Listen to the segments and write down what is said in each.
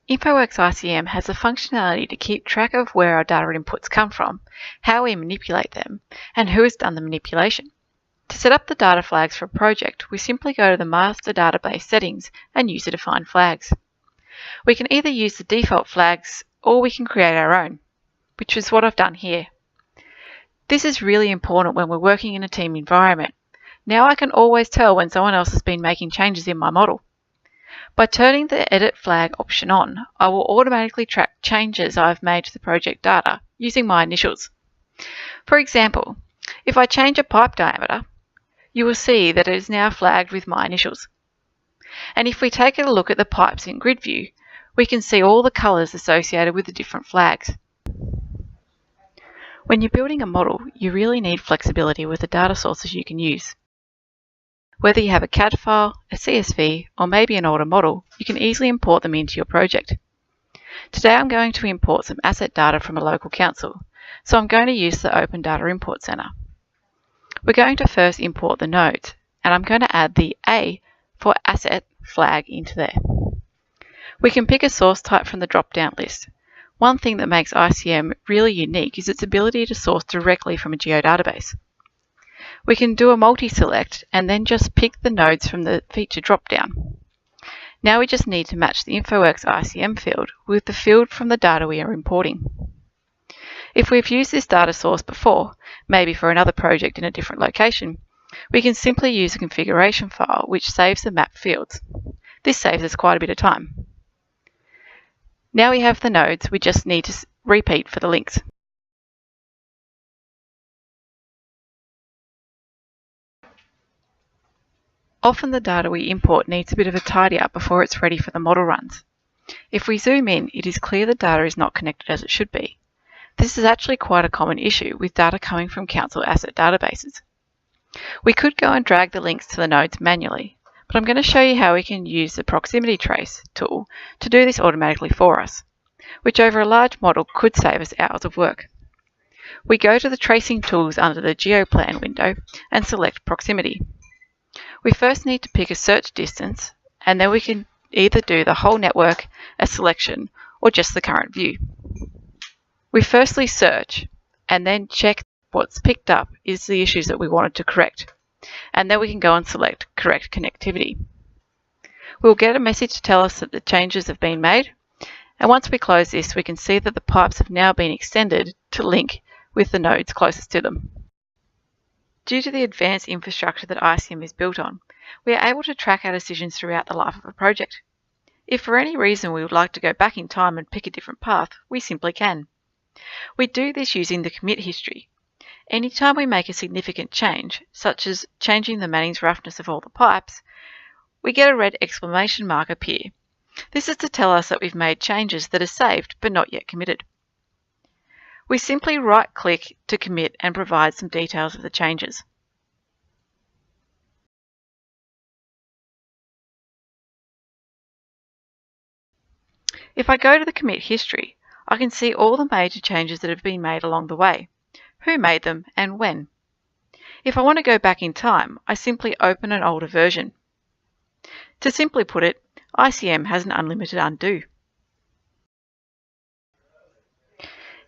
InfoWorks ICM has the functionality to keep track of where our data inputs come from, how we manipulate them, and who has done the manipulation. To set up the data flags for a project, we simply go to the master database settings and user-defined flags. We can either use the default flags or we can create our own, which is what I've done here. This is really important when we're working in a team environment. Now I can always tell when someone else has been making changes in my model. By turning the Edit Flag option on, I will automatically track changes I've made to the project data using my initials. For example, if I change a pipe diameter, you will see that it is now flagged with my initials. And if we take a look at the pipes in grid view, we can see all the colours associated with the different flags. When you're building a model, you really need flexibility with the data sources you can use. Whether you have a CAD file, a CSV, or maybe an older model, you can easily import them into your project. Today I'm going to import some asset data from a local council, so I'm going to use the Open Data Import Center. We're going to first import the nodes, and I'm going to add the A for asset flag into there. We can pick a source type from the drop-down list. One thing that makes ICM really unique is its ability to source directly from a geodatabase. We can do a multi-select and then just pick the nodes from the feature drop-down. Now we just need to match the InfoWorks ICM field with the field from the data we are importing. If we've used this data source before, maybe for another project in a different location, we can simply use a configuration file which saves the map fields. This saves us quite a bit of time. Now we have the nodes, we just need to repeat for the links. Often the data we import needs a bit of a tidy up before it's ready for the model runs. If we zoom in, it is clear the data is not connected as it should be. This is actually quite a common issue with data coming from council asset databases. We could go and drag the links to the nodes manually, but I'm going to show you how we can use the proximity trace tool to do this automatically for us, which over a large model could save us hours of work. We go to the tracing tools under the GeoPlan window and select proximity. We first need to pick a search distance, and then we can either do the whole network, a selection, or just the current view. We firstly search and then check what's picked up is the issues that we wanted to correct, and then we can go and select correct connectivity. We'll get a message to tell us that the changes have been made, and once we close this we can see that the pipes have now been extended to link with the nodes closest to them. Due to the advanced infrastructure that ICM is built on, we are able to track our decisions throughout the life of a project. If for any reason we would like to go back in time and pick a different path, we simply can. We do this using the commit history. Anytime we make a significant change, such as changing the Manning's roughness of all the pipes, we get a red exclamation mark appear. This is to tell us that we've made changes that are saved but not yet committed. We simply right-click to commit and provide some details of the changes. If I go to the commit history, I can see all the major changes that have been made along the way, who made them and when. If I want to go back in time, I simply open an older version. To simply put it, ICM has an unlimited undo.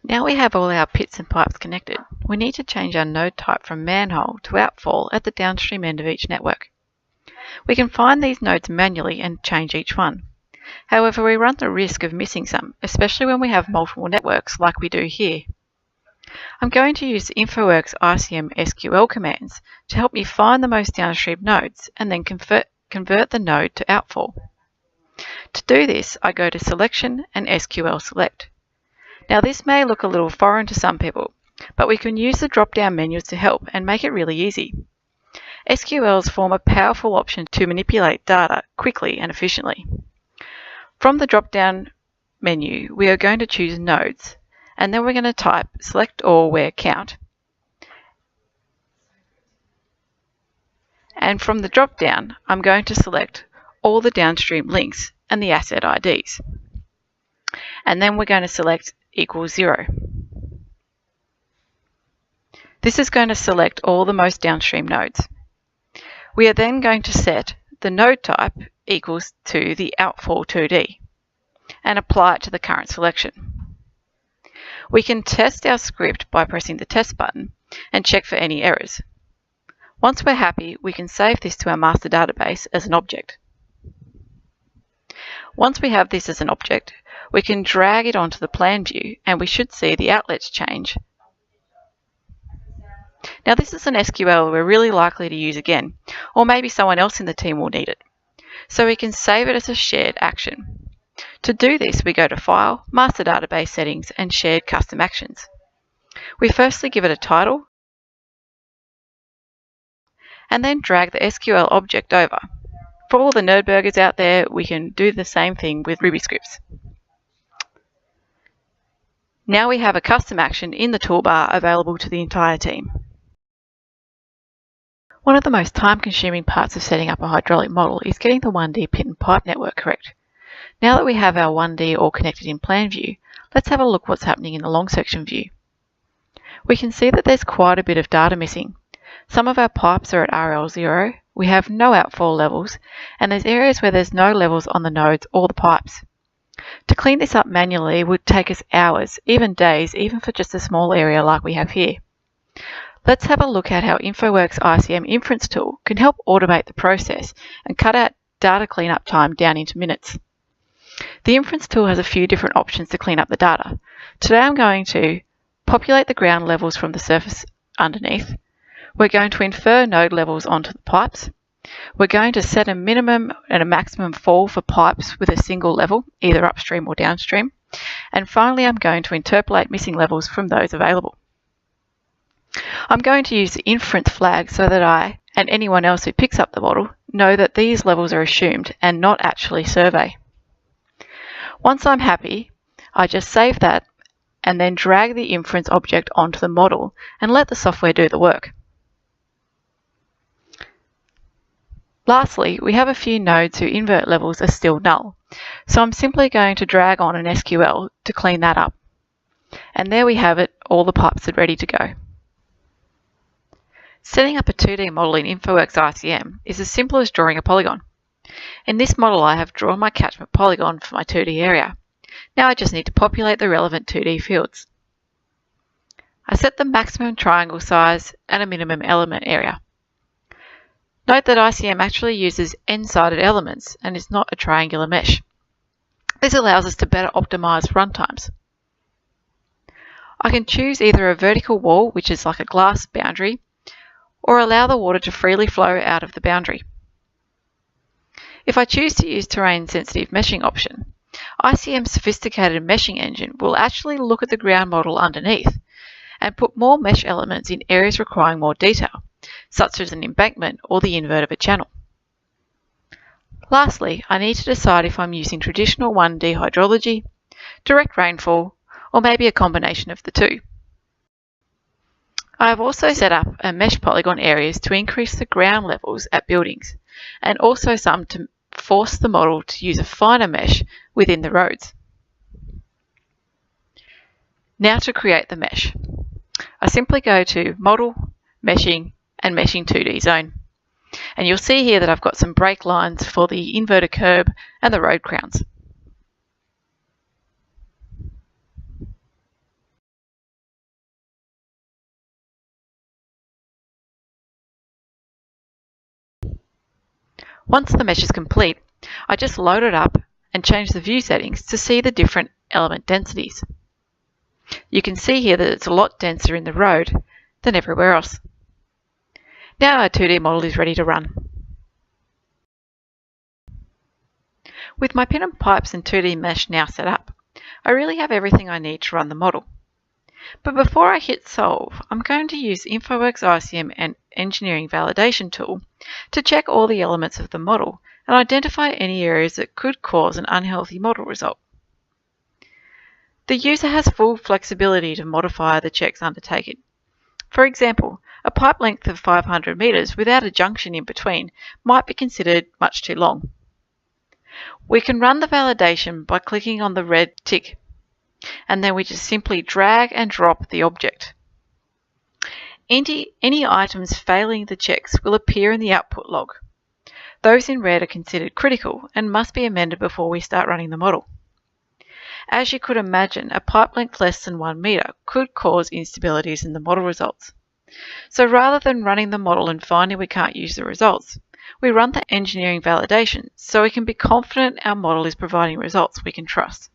Now we have all our pits and pipes connected, we need to change our node type from manhole to outfall at the downstream end of each network. We can find these nodes manually and change each one. However, we run the risk of missing some, especially when we have multiple networks like we do here. I'm going to use the InfoWorks ICM SQL commands to help me find the most downstream nodes and then convert the node to outfall. To do this, I go to Selection and SQL Select. Now this may look a little foreign to some people, but we can use the drop-down menus to help and make it really easy. SQLs form a powerful option to manipulate data quickly and efficiently. From the drop-down menu, we are going to choose Nodes, and then we're going to type Select All where Count. And from the drop-down, I'm going to select all the downstream links and the asset IDs. And then we're going to select equals 0. This is going to select all the most downstream nodes. We are then going to set the node type equals to the outfall 2D. and apply it to the current selection. We can test our script by pressing the test button and check for any errors. Once we're happy, we can save this to our master database as an object. Once we have this as an object, we can drag it onto the plan view and we should see the outlets change. Now this is an SQL we're really likely to use again, or maybe someone else in the team will need it. So we can save it as a shared action. To do this, we go to File, Master Database Settings, and Shared Custom Actions. We firstly give it a title, and then drag the SQL object over. For all the nerdburgers out there, we can do the same thing with Ruby scripts. Now we have a custom action in the toolbar available to the entire team. One of the most time-consuming parts of setting up a hydraulic model is getting the 1D pit and pipe network correct. Now that we have our 1D all connected in plan view, let's have a look what's happening in the long section view. We can see that there's quite a bit of data missing. Some of our pipes are at RL0, we have no outfall levels, and there's areas where there's no levels on the nodes or the pipes. To clean this up manually would take us hours, even days, even for just a small area like we have here. Let's have a look at how InfoWorks ICM Inference tool can help automate the process and cut out data cleanup time down into minutes. The Inference tool has a few different options to clean up the data. Today I'm going to populate the ground levels from the surface underneath. We're going to infer node levels onto the pipes. We're going to set a minimum and a maximum fall for pipes with a single level, either upstream or downstream. And finally, I'm going to interpolate missing levels from those available. I'm going to use the inference flag so that I, and anyone else who picks up the model, know that these levels are assumed and not actually survey. Once I'm happy, I just save that and then drag the inference object onto the model and let the software do the work. Lastly, we have a few nodes whose invert levels are still null, so I'm simply going to drag on an SQL to clean that up. And there we have it, all the pipes are ready to go. Setting up a 2D model in InfoWorks ICM is as simple as drawing a polygon. In this model I have drawn my catchment polygon for my 2D area. Now I just need to populate the relevant 2D fields. I set the maximum triangle size and a minimum element area. Note that ICM actually uses n-sided elements and is not a triangular mesh. This allows us to better optimize runtimes. I can choose either a vertical wall, which is like a glass boundary, or allow the water to freely flow out of the boundary. If I choose to use terrain-sensitive meshing option, ICM's sophisticated meshing engine will actually look at the ground model underneath and put more mesh elements in areas requiring more detail, such as an embankment or the invert of a channel. Lastly, I need to decide if I'm using traditional 1D hydrology, direct rainfall, or maybe a combination of the two. I have also set up a mesh polygon areas to increase the ground levels at buildings, and also some to force the model to use a finer mesh within the roads. Now to create the mesh. I simply go to Model, Meshing, and Meshing 2D Zone. And you'll see here that I've got some break lines for the inverter curb and the road crowns. Once the mesh is complete, I just load it up and change the view settings to see the different element densities. You can see here that it's a lot denser in the road than everywhere else. Now our 2D model is ready to run. With my pin and pipes and 2D mesh now set up, I really have everything I need to run the model. But before I hit solve, I'm going to use InfoWorks ICM and Engineering Validation tool to check all the elements of the model and identify any areas that could cause an unhealthy model result. The user has full flexibility to modify the checks undertaken. For example, a pipe length of 500 metres without a junction in between might be considered much too long. We can run the validation by clicking on the red tick, and then we just simply drag and drop the object. Any items failing the checks will appear in the output log. Those in red are considered critical and must be amended before we start running the model. As you could imagine, a pipe length less than 1 metre could cause instabilities in the model results. So rather than running the model and finding we can't use the results, we run the engineering validation so we can be confident our model is providing results we can trust.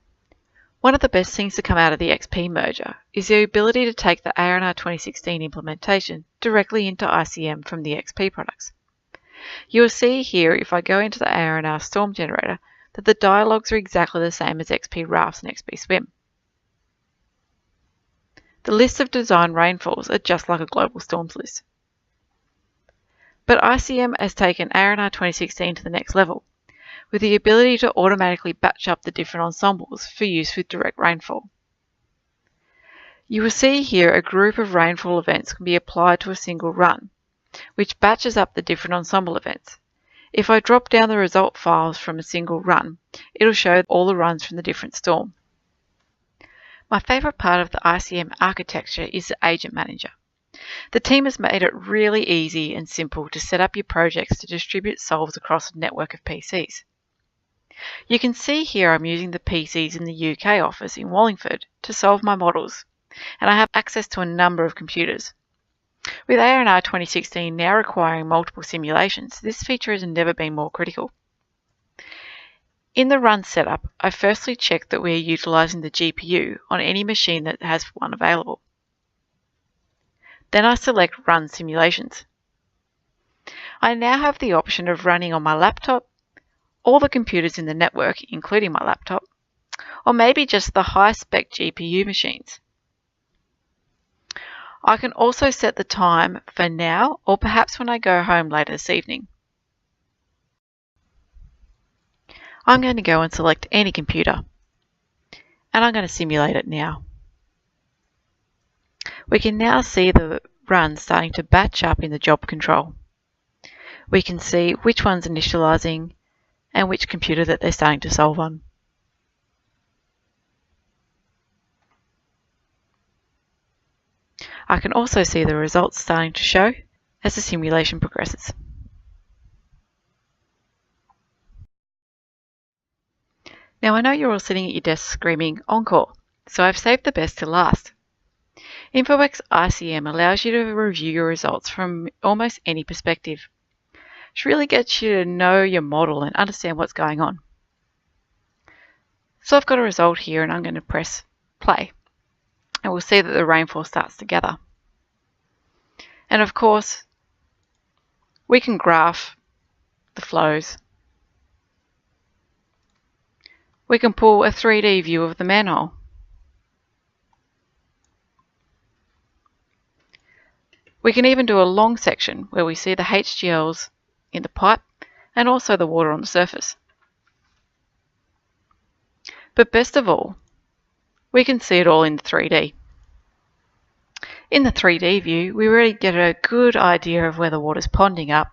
One of the best things to come out of the XP merger is the ability to take the ARNR 2016 implementation directly into ICM from the XP products. You will see here, if I go into the ARNR storm generator, that the dialogues are exactly the same as XP Rafts and XP Swim. The lists of design rainfalls are just like a global storms list. But ICM has taken ARNR 2016 to the next level, with the ability to automatically batch up the different ensembles for use with direct rainfall. You will see here a group of rainfall events can be applied to a single run, which batches up the different ensemble events. If I drop down the result files from a single run, it'll show all the runs from the different storm. My favourite part of the ICM architecture is the Agent Manager. The team has made it really easy and simple to set up your projects to distribute solves across a network of PCs. You can see here I'm using the PCs in the UK office in Wallingford to solve my models, and I have access to a number of computers. With ARNR 2016 now requiring multiple simulations, this feature has never been more critical. In the run setup, I firstly check that we are utilising the GPU on any machine that has one available. Then I select Run Simulations. I now have the option of running on my laptop, all the computers in the network, including my laptop, or maybe just the high-spec GPU machines. I can also set the time for now, or perhaps when I go home later this evening. I'm going to go and select any computer, and I'm going to simulate it now. We can now see the run starting to batch up in the job control. We can see which one's initializing and which computer that they're starting to solve on. I can also see the results starting to show as the simulation progresses. Now I know you're all sitting at your desk screaming encore, so I've saved the best to last. InfoWorks ICM allows you to review your results from almost any perspective. It really gets you to know your model and understand what's going on. So I've got a result here and I'm going to press play. And we'll see that the rainfall starts to gather. And of course, we can graph the flows. We can pull a 3D view of the manhole. We can even do a long section where we see the HGLs in the pipe and also the water on the surface. But best of all, we can see it all in the 3D. In the 3D view, we really get a good idea of where the water's ponding up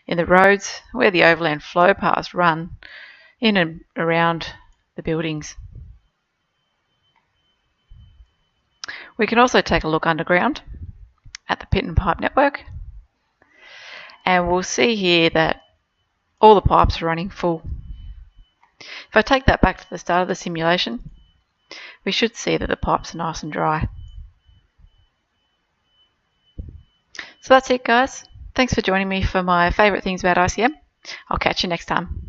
in the roads, where the overland flow paths run in and around the buildings. We can also take a look underground at the pit and pipe network, and we'll see here that all the pipes are running full. If I take that back to the start of the simulation, we should see that the pipes are nice and dry. So that's it, guys. Thanks for joining me for my favourite things about ICM. I'll catch you next time.